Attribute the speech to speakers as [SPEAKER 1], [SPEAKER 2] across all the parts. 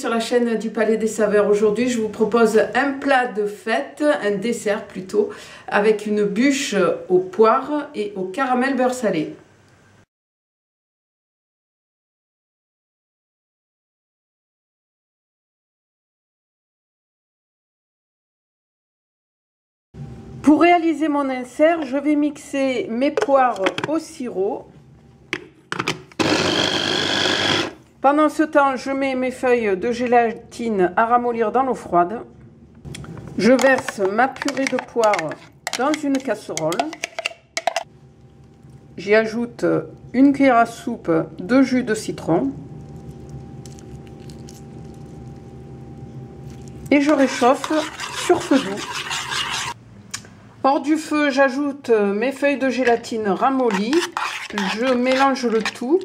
[SPEAKER 1] sur la chaîne du Palais des Saveurs. Aujourd'hui, je vous propose un plat de fête, un dessert plutôt, avec une bûche aux poires et au caramel beurre salé. Pour réaliser mon insert, je vais mixer mes poires au sirop. Pendant ce temps, je mets mes feuilles de gélatine à ramollir dans l'eau froide. Je verse ma purée de poires dans une casserole. J'y ajoute une cuillère à soupe de jus de citron. Et je réchauffe sur feu doux. Hors du feu, j'ajoute mes feuilles de gélatine ramollies. Je mélange le tout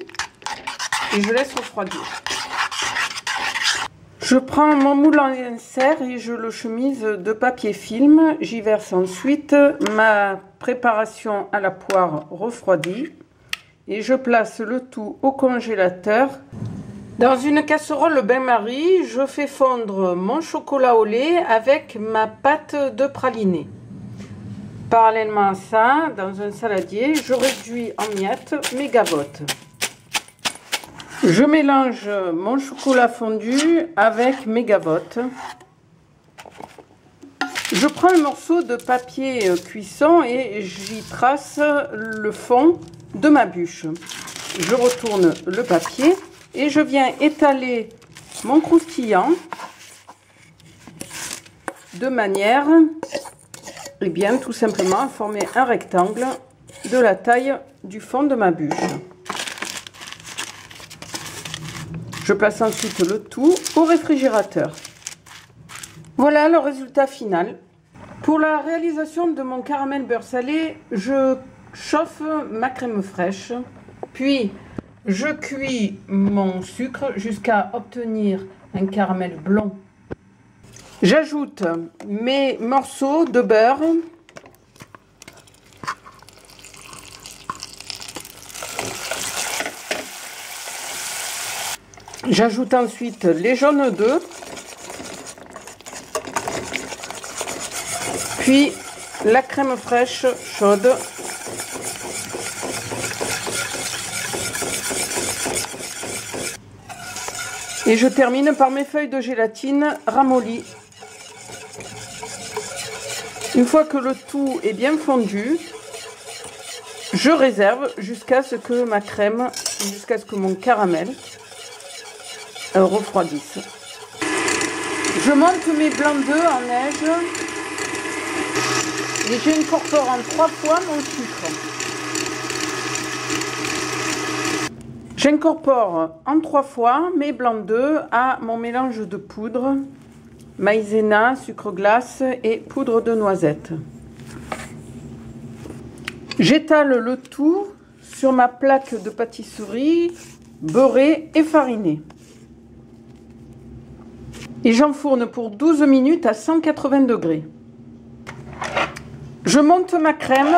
[SPEAKER 1] et je laisse refroidir. Je prends mon moule en insert et je le chemise de papier film. J'y verse ensuite ma préparation à la poire refroidie et je place le tout au congélateur. Dans une casserole bain-marie, je fais fondre mon chocolat au lait avec ma pâte de praliné. Parallèlement à ça, dans un saladier, je réduis en miettes mes gavottes. Je mélange mon chocolat fondu avec mes gavottes. Je prends un morceau de papier cuisson et j'y trace le fond de ma bûche. Je retourne le papier et je viens étaler mon croustillant de manière tout simplement à former un rectangle de la taille du fond de ma bûche. Je place ensuite le tout au réfrigérateur. Voilà le résultat final. Pour la réalisation de mon caramel beurre salé, je chauffe ma crème fraîche, puis je cuis mon sucre jusqu'à obtenir un caramel blond. J'ajoute mes morceaux de beurre. J'ajoute ensuite les jaunes d'œufs. Puis la crème fraîche chaude. Et je termine par mes feuilles de gélatine ramollies. Une fois que le tout est bien fondu, je réserve jusqu'à ce que ma crème, jusqu'à ce que mon caramel refroidisse. Je monte mes blancs d'œufs en neige et j'incorpore en 3 fois mon sucre. J'incorpore en 3 fois mes blancs d'œufs à mon mélange de poudre, maïzena, sucre glace et poudre de noisette. J'étale le tout sur ma plaque de pâtisserie beurrée et farinée. Et j'enfourne pour 12 minutes à 180 degrés. Je monte ma crème.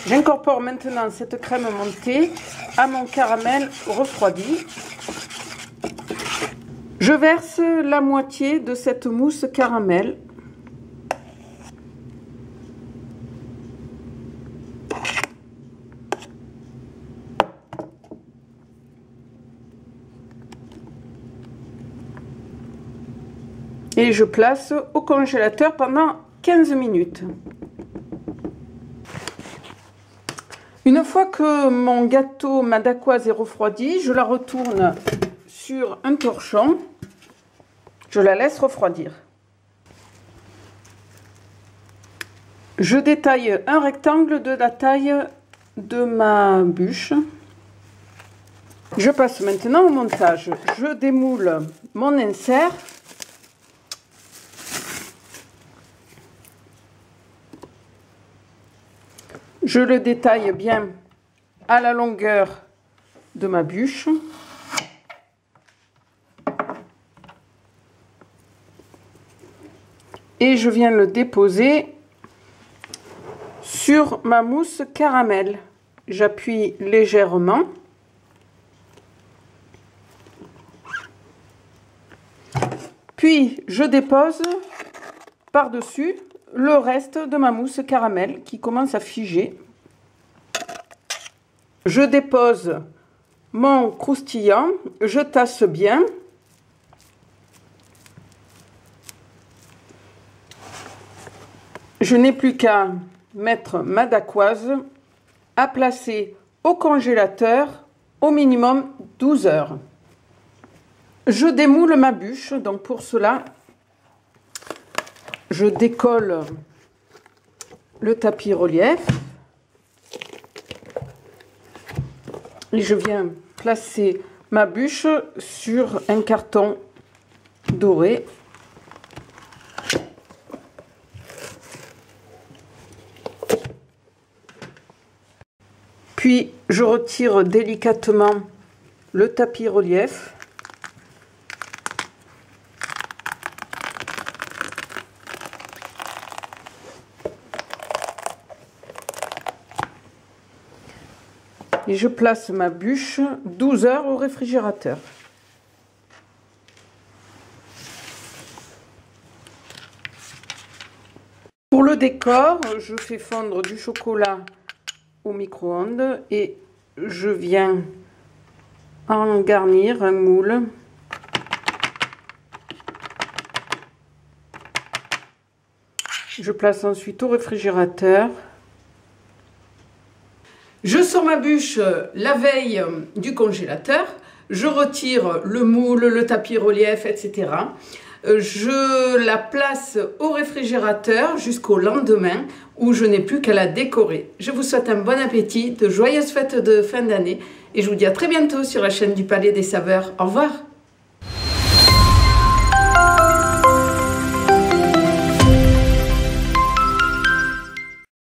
[SPEAKER 1] J'incorpore maintenant cette crème montée à mon caramel refroidi. Je verse la moitié de cette mousse caramel. Et je place au congélateur pendant 15 minutes. Une fois que mon gâteau, ma dacquoise est refroidi, je la retourne sur un torchon. Je la laisse refroidir. Je détaille un rectangle de la taille de ma bûche. Je passe maintenant au montage. Je démoule mon insert. Je le détaille bien à la longueur de ma bûche. Et je viens le déposer sur ma mousse caramel. J'appuie légèrement Puis je dépose par-dessus le reste de ma mousse caramel qui commence à figer. Je dépose mon croustillant, je tasse bien. Je n'ai plus qu'à mettre ma dacquoise à placer au congélateur au minimum 12 heures. Je démoule ma bûche, donc pour cela, je décolle le tapis relief et je viens placer ma bûche sur un carton doré. Puis je retire délicatement le tapis relief. Et je place ma bûche 12 heures au réfrigérateur. Pour le décor, je fais fondre du chocolat au micro-ondes et je viens en garnir un moule. Je place ensuite au réfrigérateur. Je sors ma bûche la veille du congélateur, je retire le moule, le tapis relief, etc. Je la place au réfrigérateur jusqu'au lendemain où je n'ai plus qu'à la décorer. Je vous souhaite un bon appétit, de joyeuses fêtes de fin d'année et je vous dis à très bientôt sur la chaîne du Palais des Saveurs. Au revoir!